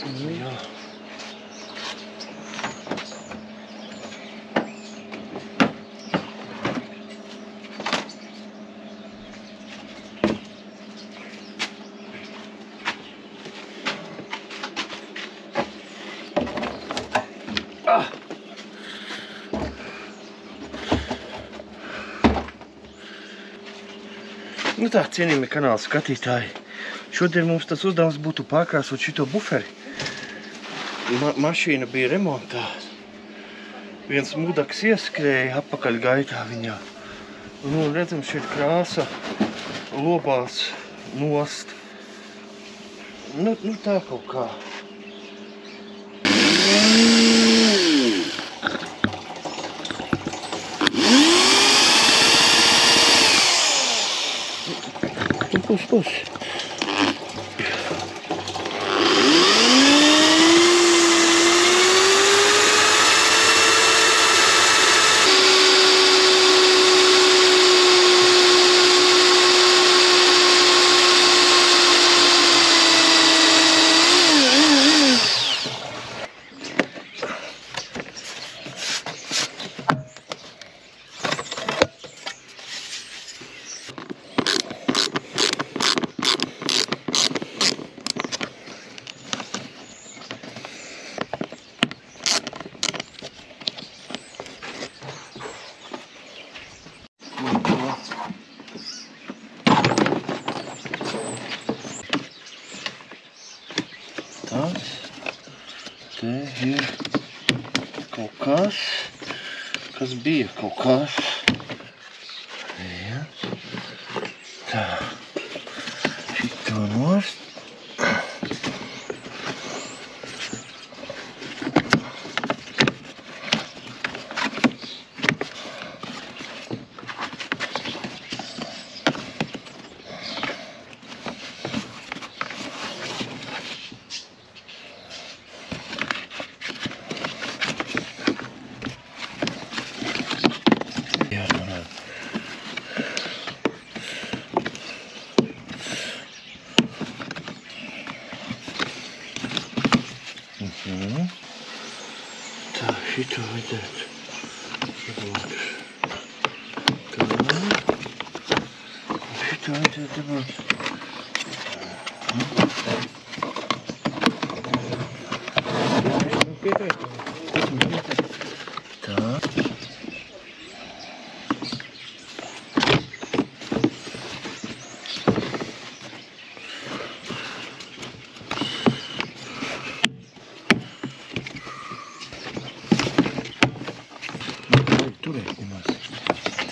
Jā. Nu tā, cienījami kanāla skatītāji. Šodien mums tas uzdevums būtu pārkrāsot šito buferi. Mašīna bija remontā. Viens mudaks ieskrēja atpakaļ gaitā viņā. Nu, redzam, šeit krāsa lobās nost. Nu tā kaut kā. Pus. Tas te ir kaut kas, kas bija kaut kas. Jā. Tā. Šito nost. Tā, šito vajadzētu dabūt. Tā. Šito vajadzētu dabūt. Tā.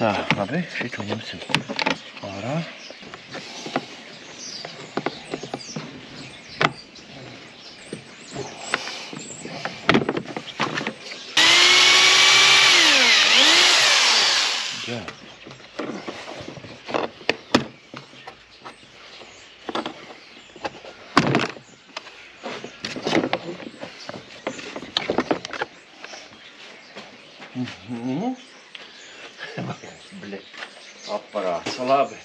Tā, labi, šito ņemsim ārā. Jā. Bļet, aparāts, labi.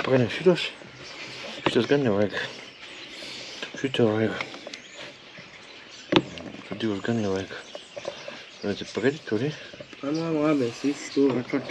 Pagaidām šitos gan nevajag. Šito vajag. Tur divus gan nevajag. Redzi, pagaidi, tur ir. Labi, es visu stūru. Tur.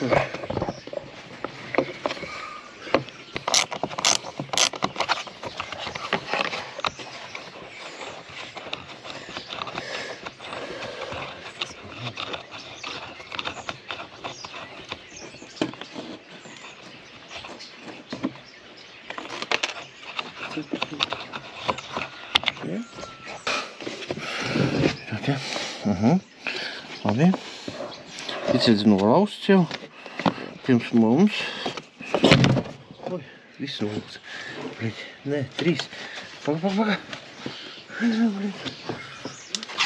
Okay. Labi. Ticēdz nolausts jau. Pirms mums. Oi, viss nolausts. Nē, 3. Paga.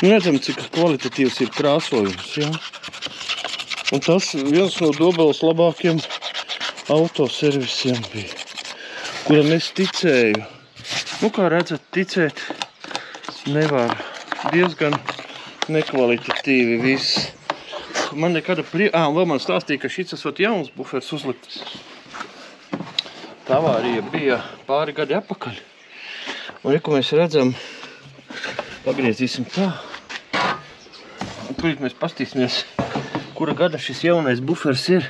Redzam, cik kvalitatīvs ir krāsojums, jā. Un tas viens no Dobeles labākiem autoservisiem bija, kuram es ticēju. Nu, kā redzat, ticēt nevar. Diezgan nekvalitatīvi viss. Man nekada un vēl man stāstīja, ka šis esot jauns bufers uzliktas. Tā avārija bija pāri gadi atpakaļ. Un, ko mēs redzam, pagriezīsim tā. Un turīt mēs pastīsimies, kura gada šis jaunais bufers ir.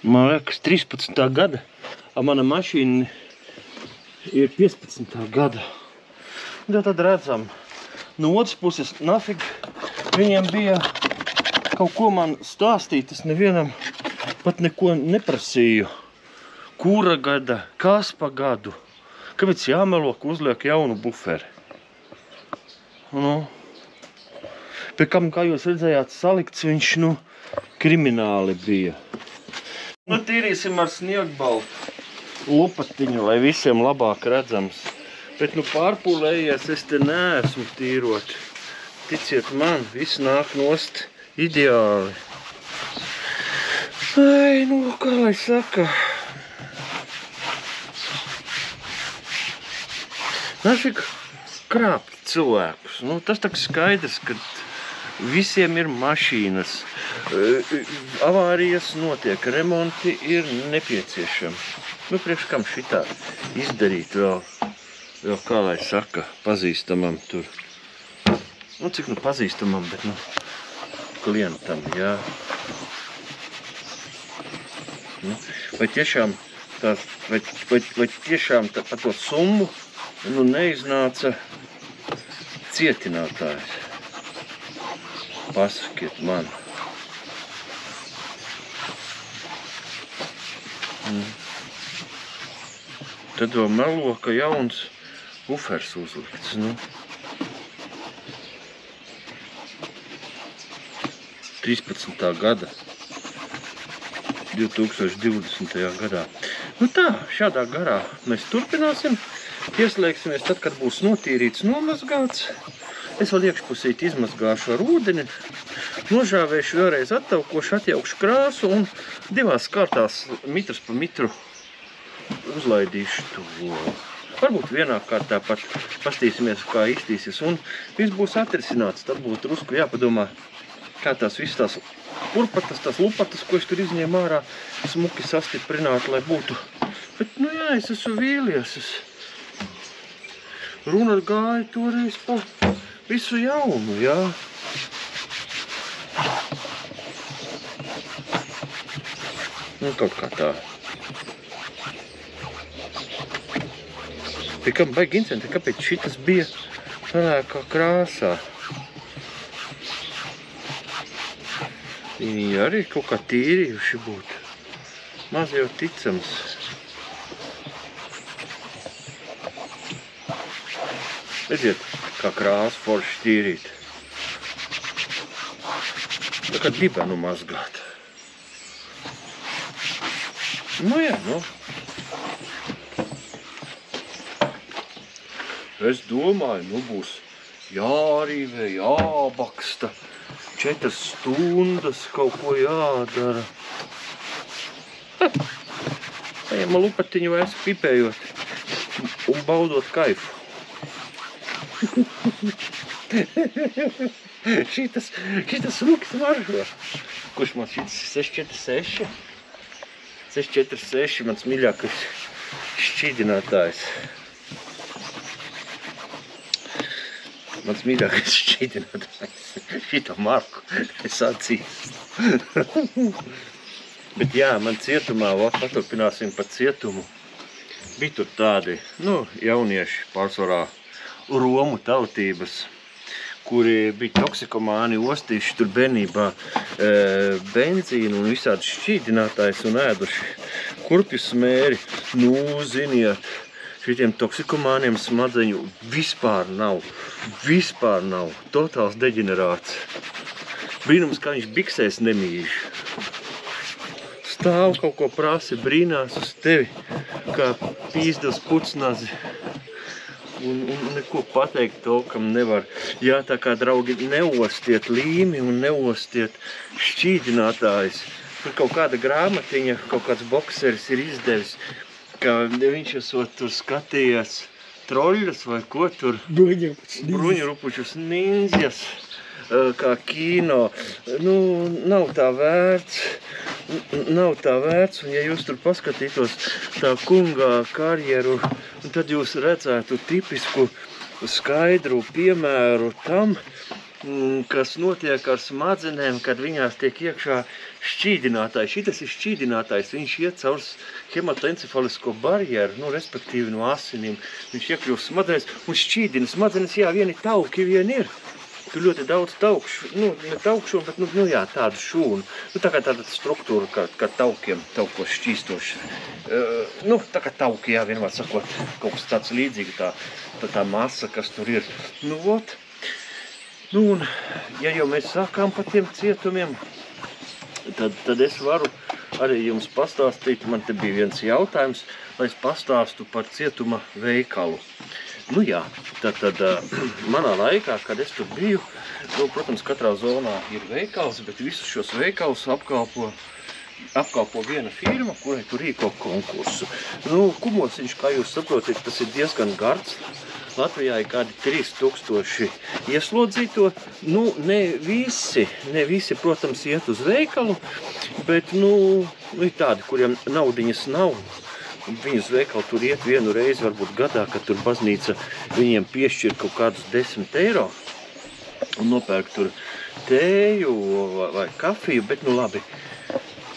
Man liekas, 13. gada, a mana mašīna ir 15. gada. Un tad redzam, no otras puses, nafig, viņiem bija kaut ko man stāstīt, es nevienam pat neko neprasīju. Kura gada, kas pa gadu, kāpēc jāmelo, ka uzliek jaunu buferi. Nu, pie kam, kā jūs redzējāt, salikts viņš, krimināli bija. Nu, tīrīsim ar sniegbaltu lupatiņu, lai visiem labāk redzams. Bet, pārpūlējies es te neesmu tīrot. Ticiet man, viss nāk nost ideāli. Ai, kā lai saka. Nafik krāpt cilvēkus. Tas tak skaidrs, ka visiem ir mašīnas. Avārijas notiek, remonti ir nepieciešami. Priekš kam šitā izdarīt vēl kā lai saka, pazīstamam tur. Cik pazīstamam, bet klientam, jā. Vai tiešām par to summu neiznāca cietinātājs? Pasakiet man. Tad vēl melo, ka jauns bufers uzlikts. 13. gada, 2020. gadā. Tā, šādā garā mēs turpināsim. Pieslēgsimies tad, kad būs notīrīts, nomazgāts. Es vēl iekšpusīt izmazgāšu ar ūdeni. Nožāvēšu vēlreiz attaukošu, atjaukšu krāsu un 2 kārtās mitrs pa mitru uzlaidīšu to. Varbūt vienā kārtā pat pastīsimies, kā iztīsies, un viss būs atrisināts. Tad būtu drusku jāpadomā, kā tās visas tās purpatas, tās lupatas, ko es tur izņēmu ārā, smuki sastiprināt, lai būtu. Bet, jā, es esmu vīlies. Runa gāja toreiz pa visu jaunu, jā. Kaut kā tā. Tikam baigi interesanti, kāpēc šitas bija pelēkā krāsā. Viņi arī kaut kā tīrījuši būtu. Maz jau ticams. Redziet, kā krāsa forši tīrīt. Tā kā dibenu mazgāt. Jā. Es domāju, būs jārīvē, jābaksta, 4 stundas kaut ko jādara. Ejam lupatiņu vairs pipējot un baudot kaifu. Šitas rūks maržo. Kurš man šitas 646? 646, mans mīļākais šķīdinātājs. Mans mīļākais šķīdinātājs. Šito marku es atzīstu. Bet jā, man cietumā, paturpināsim par cietumu. Bija tur tādi, jaunieši pārsvarā romu tautības, kuri bija toksikomāni, ostījuši tur bērnībā benzīnu un visādi šķīdinātājs un ēduši kurpju smēri. Ziniet, šitiem toksikomāniem smadzeņu vispār nav. Totāls deģenerāts. Brīnums, kā viņš biksēs nemīž. Stāv kaut ko prasi, brīnās uz tevi, kā pīzdils pucnazi. un neko pateikt to, kam nevar. Jā, tā kā draugi, neostiet līmi un neostiet šķīdinātājs. Tur kaut kāda grāmatiņa, kaut kāds bokseris ir izdevis, ka viņš esot tur skatījies troļļus vai ko tur. Bruņurupučus ninjas, kā kino. Nu, nav tā vērts. Un ja jūs tur paskatītos tā kunga karjeru, tad jūs redzētu tipisku skaidru piemēru tam, kas notiek ar smadzenēm, kad viņās tiek iekšā šķīdinātājs. Šitas ir šķīdinātājs, viņš iet caur hematoencefalisko barjeru, nu, respektīvi no asinīm. Viņš iekļūst smadzenēs un šķīdina smadzenes, jā, vieni tauki vien ir. Tur ļoti daudz taukšu, nu, ne taukšu, bet, nu jā, tādu šūnu. Nu, tā kā tāda struktūra, kā taukiem, taukos šķīstoši. Nu, tā kā tauki, jā, vienmēr sakot, kaut kas tāds līdzīgi, tā masa, kas tur ir. Nu, ot. Nu, un, ja jau mēs sākām par tiem cietumiem, tad es varu arī jums pastāstīt, man te bija viens jautājums, lai es pastāstu par cietuma veikalu. Nu jā, tad manā laikā, kad es tur biju, nu, protams, katrā zonā ir veikals, bet visus šos veikalus apkalpo viena firma, kurai tur rīko konkursu. Nu, Kumosiņš, kā jūs saprotat, tas ir diezgan gards. Latvijā ir kādi 3000 ieslodzīto. Nu, ne visi, protams, iet uz veikalu, bet, nu, ir tādi, kuriem naudiņas nav. Viņi uz veikalu tur iet vienu reizi, varbūt gadā, kad tur baznīca viņiem piešķir kaut kādus 10 eiro un nopērk tur tēju vai kafiju, bet, nu, labi.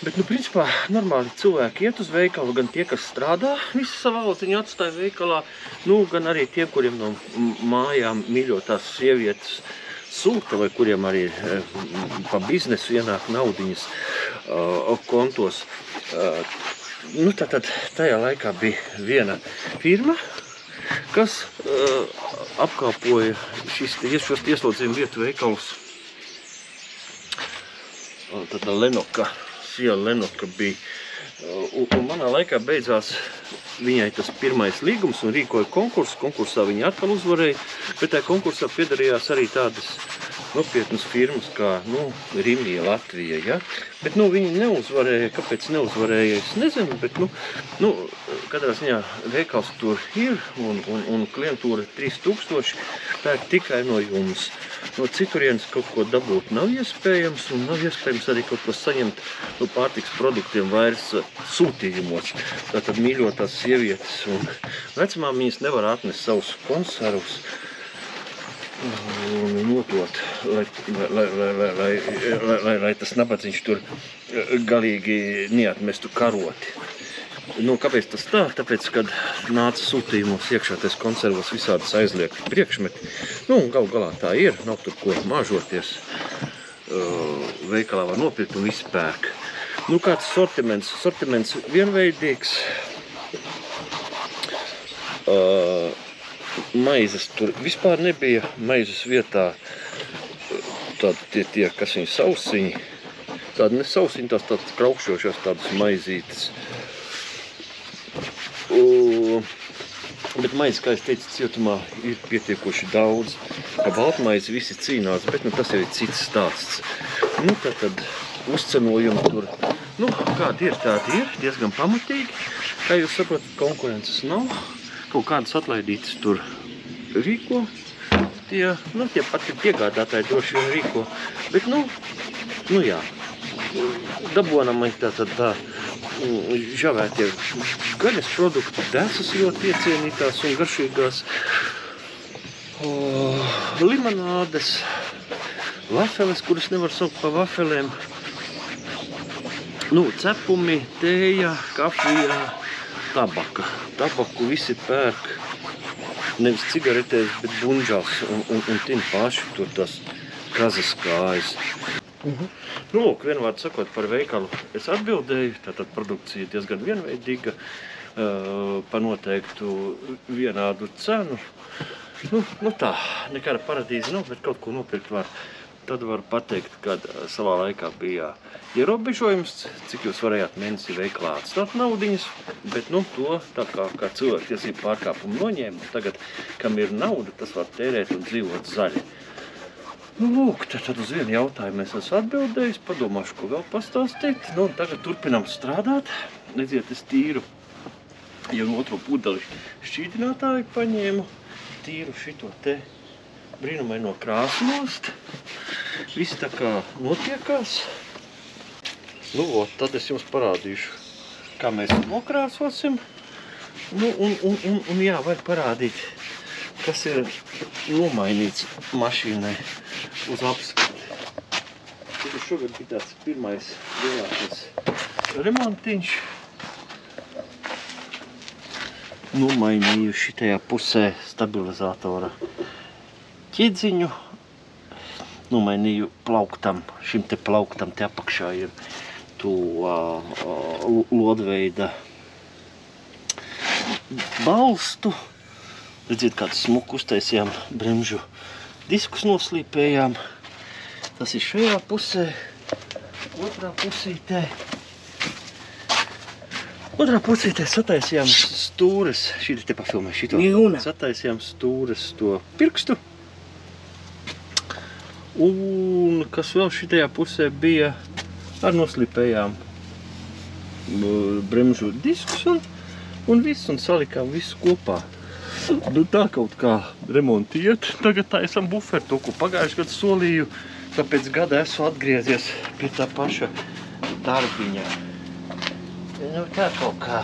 Bet, nu, principā, normāli cilvēki iet uz veikalu, gan tie, kas strādā, visu savu aldziņu atstāja veikalā, nu, gan arī tie, kuriem no mājām mīļotās sievietes sūta, vai kuriem arī pa biznesu ienāk naudiņas kontos. Nu, tātad tajā laikā bija viena firma, kas apkalpoja šos ieslodzījumu vietu veikalus. Tāda Lenoka, siela Lenoka bija. Un manā laikā beidzās viņai tas pirmais līgums un rīkoja konkursu. Konkursā viņa atkal uzvarēja, bet tajā konkursā piedarījās arī tādas nopietnas firmas kā, nu, Rimija Latvija, ja? Bet, nu, viņi neuzvarēja, kāpēc neuzvarēja, es nezinu, bet, nu, katrā ziņā veikals tur ir un klientūra 3000 pērk tikai no jums. No citurienes kaut ko dabūt nav iespējams un nav iespējams arī kaut ko saņemt no pārtiks produktiem vairs sūtījumos. Tātad mīļotās sievietes un vecmāmiņas nevar atnest savus konservus un nodot, lai tas nabadzīņš tur galīgi neatmestu karoti. Nu, kāpēc tas tā? Tāpēc, kad nāca sūtījumos iekšā tais konservos visādas aizliegti priekšmeti, nu, galu galā tā ir, nav tur ko māžoties, veikalā var nopirkt un visi pērk. Nu, kāds sortiments? Sortiments vienveidīgs, maizes tur vispār nebija, maizes vietā tādi tie kas viņi sausiņi, tādi ne sausiņi, tās tādas kraukšošās tādas maizītes. Bet maize, kā es teicu, cietumā ir pietiekoši daudz. Par baltmaizi visi cīnās, bet nu, tas jau ir cits stāsts. Nu, tad uzcenojumi tur, nu, kādi ir, tādi ir, diezgan pamatīgi. Kā jūs saprotat, konkurences nav. Kaut kādas atlaidītas tur rīko. Tie pati piegādātāji droši vien rīko. Bet, nu jā, dabonamai tā žavētie gaļas produkti, desas ļoti iecienītās un garšīgās, limonādes, vafeles, kuras nevar saukt par vafelēm, nu, cepumi, tēja, kafija, tabaka. Tabaku visi pērk, nevis cigaretēs, bet bunžās un tin paši tur tas kazas kājas. Nu, lūk, vienvārdu sakot par veikalu es atbildēju, tātad produkcija diezgan vienveidīga, par noteiktu vienādu cenu. Nu tā, nekāda paradīze nav, bet kaut ko nopirkt var. tad var pateikt, kad savā laikā bija ierobežojums, cik jūs varējāt mēnesī veiklā atstāt naudiņas, bet nu to tā kā cilvēku tiesību pārkāpumu noņēma, tagad, kam ir nauda, tas var tērēt un dzīvot zaļi. Nu, lūk, tad uz vienu jautājumu es esmu atbildējis, padomāšu, ko vēl pastāstīt. Nu, tagad turpinām strādāt. Redziet, es tīru, jau otro pudeli šķīdinātāju paņēmu, tīru šito te brīnumaino krāsu nost. Viss tā kā notiekās. Nu, tad es jums parādīšu, kā mēs nokrāsosim. Nu, un jā, var parādīt, kas ir nomainīts mašīnai uz apskati. Tad šogad bija tāds pirmais lielākais remontiņš. Nomainīju šitajā pusē stabilizatora ķiedziņu. Nomainīju plauktam, šim te plauktam te apakšā ir to lodveida balstu. Redziet, kādu smuku uztaisījām, bremžu diskus noslīpējām. Tas ir šajā pusē, otrā pusītē. Otrā pusītē sataisījām stūres, šī te pafilmē šito. Sataisījām stūres to pirkstu. Un kas vēl šitajā pusē bija, ar noslīpējām bremžu diskus un viss, un salikām visu kopā. Nu tā kaut kā remonti iet, tagad tā esam buferi, to, ko pagājuši gadu solīju, tāpēc gada esmu atgriezies pie tā paša darbiņa. Nu tā kaut kā.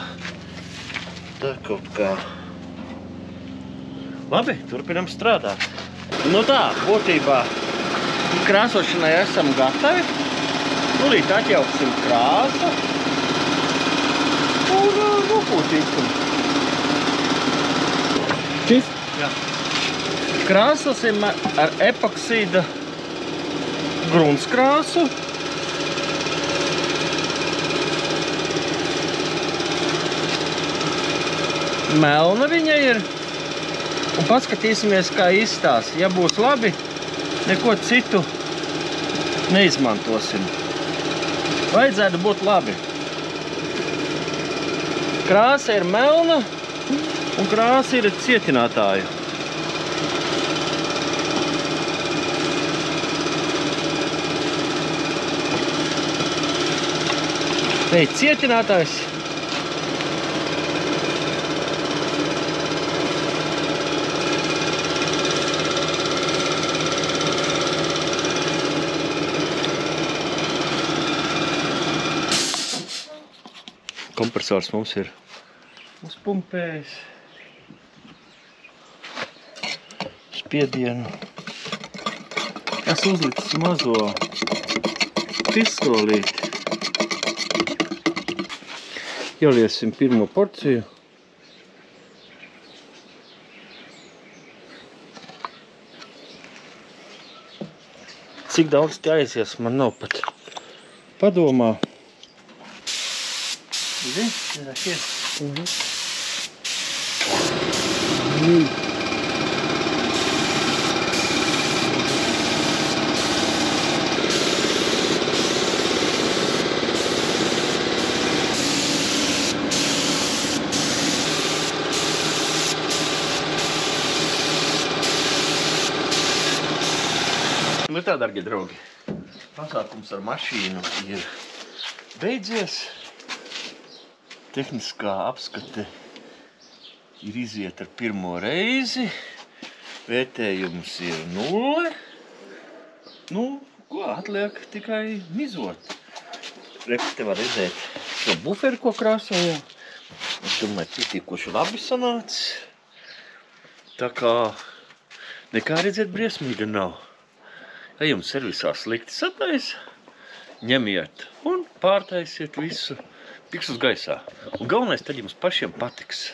Labi, turpinam strādāt. Nu tā, būtībā krāsošanai esam gatavi. Tūlīt atjauksim krāsu un nopūtīsim. Šis? Jā. Krāsosim ar epoksīda gruntskrāsu. Melna viņa ir. Un paskatīsimies, kā izstās. Ja būs labi, neko citu neizmantosim. Vajadzētu būt labi. Krāsa ir melna. Un krāsa ir cietinātāju. Te ir cietinātājs. Kompresors mums ir uzpumpējis. Spiedienu. Es uzliku mazo pistolīti. Ieliesim pirmo porciju. Cik daudz te aizies, man nav pat padomā. Zini, šeit. Nu tā, dargie draugi, pasākums ar mašīnu ir beidzies. Tehniskā apskate ir iziet ar pirmo reizi. Vērtējums ir 0. Nu, ko atliek tikai mizot. Reku te var redzēt šo buferi, ko krāsojam. Es domāju, pietiekoši labi sanāca. Tā kā nekā redzēt briesmīga nav. Ja jums servisā slikti sataisa, ņemiet un pārtaisiet visu piksus gaisā. Un galvenais tad jums pašiem patiks.